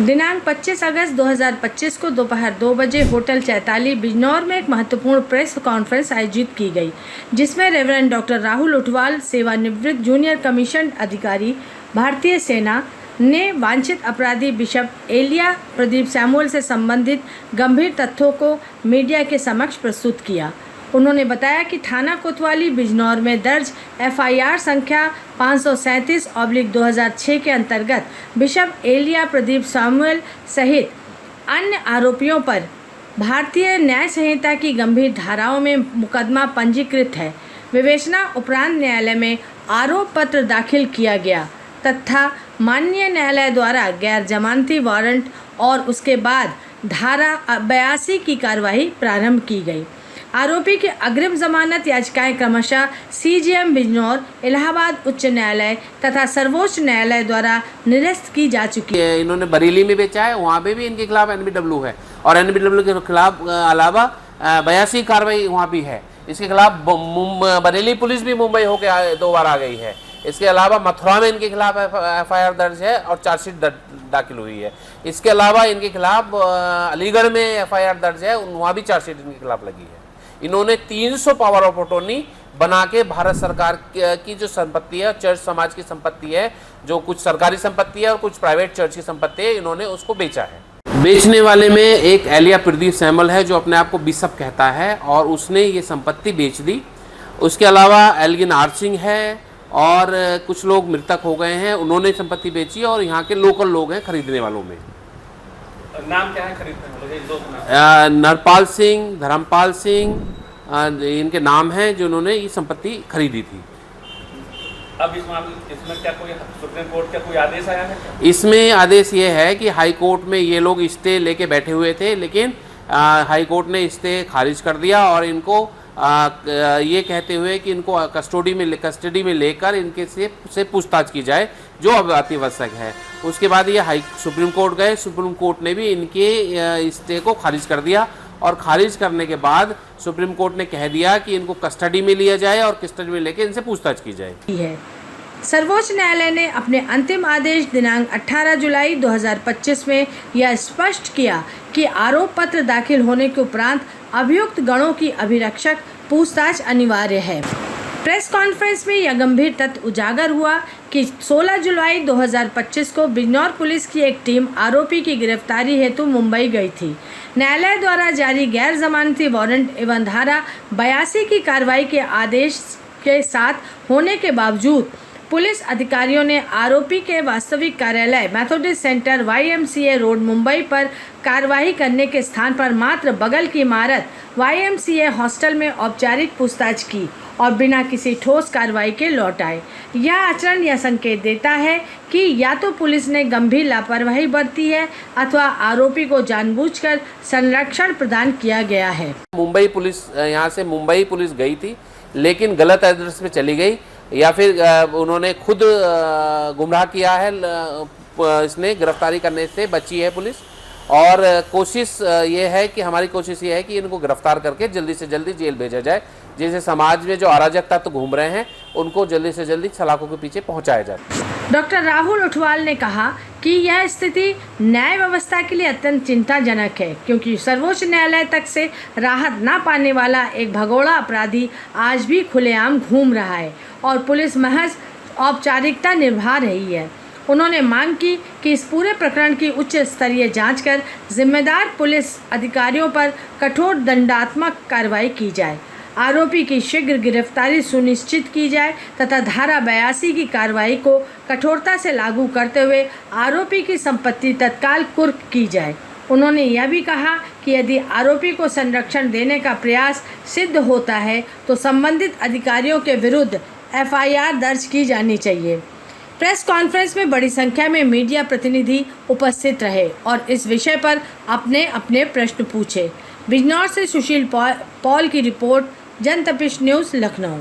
दिनांक 25 अगस्त 2025 को दोपहर 2 बजे होटल चैताली बिजनौर में एक महत्वपूर्ण प्रेस कॉन्फ्रेंस आयोजित की गई, जिसमें रेवरेंड डॉक्टर राहुल उठवाल, सेवानिवृत्त जूनियर कमीशन अधिकारी, भारतीय सेना, ने वांछित अपराधी बिशप एलिया प्रदीप सैमुअल से संबंधित गंभीर तथ्यों को मीडिया के समक्ष प्रस्तुत किया। उन्होंने बताया कि थाना कोतवाली बिजनौर में दर्ज एफआईआर संख्या 537/2006 के अंतर्गत बिशप एलिया प्रदीप सैमुअल सहित अन्य आरोपियों पर भारतीय न्याय संहिता की गंभीर धाराओं में मुकदमा पंजीकृत है। विवेचना उपरांत न्यायालय में आरोप पत्र दाखिल किया गया तथा माननीय न्यायालय द्वारा गैर जमानती वारंट और उसके बाद धारा 82 की कार्रवाई प्रारंभ की गई। आरोपी की अग्रिम जमानत याचिकाएं क्रमशः सीजेएम बिजनौर, इलाहाबाद उच्च न्यायालय तथा सर्वोच्च न्यायालय द्वारा निरस्त की जा चुकी है। इन्होंने बरेली में बेचा है, वहाँ पे भी इनके खिलाफ एनबीडब्ल्यू है और एनबीडब्ल्यू के खिलाफ अलावा 82 कार्रवाई वहाँ भी है। इसके खिलाफ बरेली पुलिस भी मुंबई होकर 2 बार आ गई है। इसके अलावा मथुरा में इनके खिलाफ एफआईआर दर्ज है और चार्जशीट दाखिल हुई है। इसके अलावा इनके खिलाफ अलीगढ़ में एफआईआर दर्ज है, वहाँ भी चार्जशीट इनके खिलाफ लगी है। इन्होंने 300 पावर ऑफ अटॉर्नी बना के भारत सरकार की जो संपत्ति है, चर्च समाज की संपत्ति है, जो कुछ सरकारी संपत्ति है और कुछ प्राइवेट चर्च की संपत्ति है, इन्होंने उसको बेचा है। बेचने वाले में एक एलिया प्रदीप सैमुअल है जो अपने आप को बिशप कहता है और उसने ये संपत्ति बेच दी। उसके अलावा एल्गिन आर्चिंग है और कुछ लोग मृतक हो गए हैं, उन्होंने संपत्ति बेची और यहाँ के लोकल लोग हैं खरीदने वालों में। नाम क्या है खरीदने वालों? नरपाल सिंह, धर्मपाल सिंह, इनके नाम हैं जो उन्होंने ये संपत्ति खरीदी थी। अब इसमें क्या कोई सुप्रीम कोर्ट का कोई आदेश आया है? इसमें आदेश ये है कि हाई कोर्ट में ये लोग स्टे लेके बैठे हुए थे, लेकिन हाई कोर्ट ने स्टे खारिज कर दिया और इनको ये कहते हुए कि इनको कस्टडी में लेकर इनके से पूछताछ की जाए जो अब अतिआवश्यक है। उसके बाद ये सुप्रीम कोर्ट गए, सुप्रीम कोर्ट ने भी इनके स्टे को खारिज कर दिया और खारिज करने के बाद सुप्रीम कोर्ट ने कह दिया कि इनको कस्टडी में लिया जाए और कस्टडी में लेकर इनसे पूछताछ की जाए। सर्वोच्च न्यायालय ने अपने अंतिम आदेश दिनांक 18 जुलाई 2025 में यह स्पष्ट किया कि आरोप पत्र दाखिल होने के उपरांत अभियुक्त गणों की अभिरक्षक पूछताछ अनिवार्य है। प्रेस कॉन्फ्रेंस में यह गंभीर तथ्य उजागर हुआ कि 16 जुलाई 2025 को बिजनौर पुलिस की एक टीम आरोपी की गिरफ्तारी हेतु मुंबई गई थी। न्यायालय द्वारा जारी गैर जमानती वारंट एवं धारा 82 की कार्रवाई के आदेश के साथ होने के बावजूद पुलिस अधिकारियों ने आरोपी के वास्तविक कार्यालय Methodist centre YMCA road Mumbai पर कार्रवाई करने के स्थान पर मात्र बगल की इमारत YMCA हॉस्टल में औपचारिक पूछताछ की और बिना किसी ठोस कार्रवाई के लौट आए। यह आचरण यह संकेत देता है कि या तो पुलिस ने गंभीर लापरवाही बरती है अथवा आरोपी को जानबूझकर संरक्षण प्रदान किया गया है। मुंबई पुलिस यहाँ से मुंबई पुलिस गई थी, लेकिन गलत एड्रेस पे चली गई या फिर उन्होंने खुद गुमराह किया है। इसने गिरफ्तारी करने से बची है पुलिस और कोशिश ये है कि हमारी कोशिश ये है कि इनको गिरफ्तार करके जल्दी से जल्दी जेल भेजा जाए, जिससे समाज में जो अराजक तत्व घूम रहे हैं उनको जल्दी से जल्दी सलाखों के पीछे पहुंचाया जाए। डॉक्टर राहुल उठवाल ने कहा कि यह स्थिति न्याय व्यवस्था के लिए अत्यंत चिंताजनक है, क्योंकि सर्वोच्च न्यायालय तक से राहत न पाने वाला एक भगोड़ा अपराधी आज भी खुलेआम घूम रहा है और पुलिस महज औपचारिकता निभा रही है। उन्होंने मांग की कि इस पूरे प्रकरण की उच्च स्तरीय जांच कर जिम्मेदार पुलिस अधिकारियों पर कठोर दंडात्मक कार्रवाई की जाए, आरोपी की शीघ्र गिरफ्तारी सुनिश्चित की जाए तथा धारा 82 की कार्रवाई को कठोरता से लागू करते हुए आरोपी की संपत्ति तत्काल कुर्क की जाए। उन्होंने यह भी कहा कि यदि आरोपी को संरक्षण देने का प्रयास सिद्ध होता है तो संबंधित अधिकारियों के विरुद्ध एफआईआर दर्ज की जानी चाहिए। प्रेस कॉन्फ्रेंस में बड़ी संख्या में मीडिया प्रतिनिधि उपस्थित रहे और इस विषय पर अपने अपने प्रश्न पूछे। बिजनौर से सुशील पॉल की रिपोर्ट, जनतपिश न्यूज़, लखनऊ।